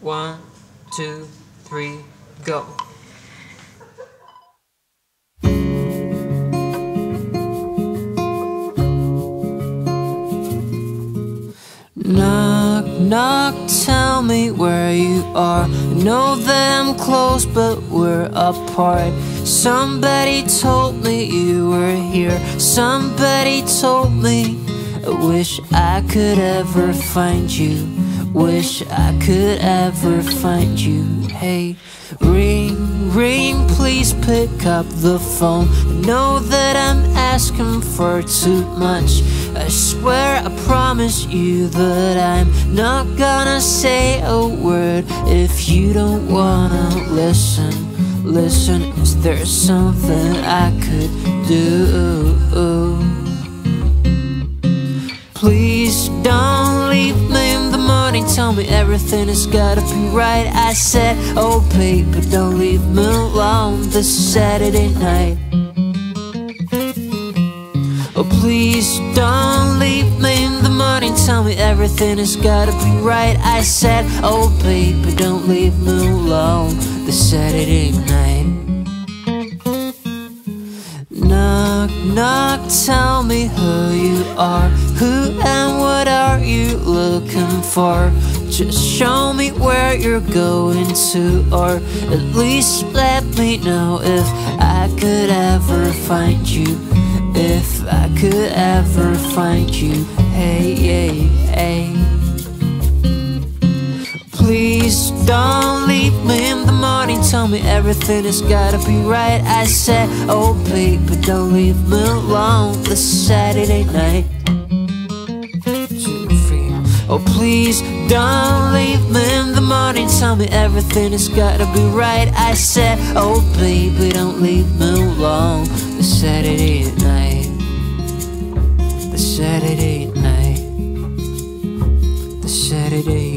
1, 2, 3, go. Knock, knock, tell me where you are. I know that I'm close, but we're apart. Somebody told me you were here. Somebody told me. I wish I could ever find you. Wish I could ever find you. Hey, ring, ring, please pick up the phone. I know that I'm asking for too much. I swear, I promise you that I'm not gonna say a word if you don't wanna listen. Listen, is there something I could do? Please don't leave me in the morning. Tell me everything has gotta be right. I said, oh baby, don't leave me alone this Saturday night. Oh please don't leave me in the morning. Tell me everything has gotta be right. I said, oh baby, don't leave me alone this Saturday night. Knock, knock, tell me who you are. Who and what are you looking for? Just show me where you're going to, or at least let me know if I could ever find you. If I could ever find you. Hey, hey, hey. Please don't leave me in the morning. Tell me everything has gotta be right. I said, oh baby, don't leave me alone this Saturday night. 2, 3. Oh please don't leave me in the morning. Tell me everything has gotta be right. I said, oh baby, don't leave me alone this Saturday night. The Saturday night. The Saturday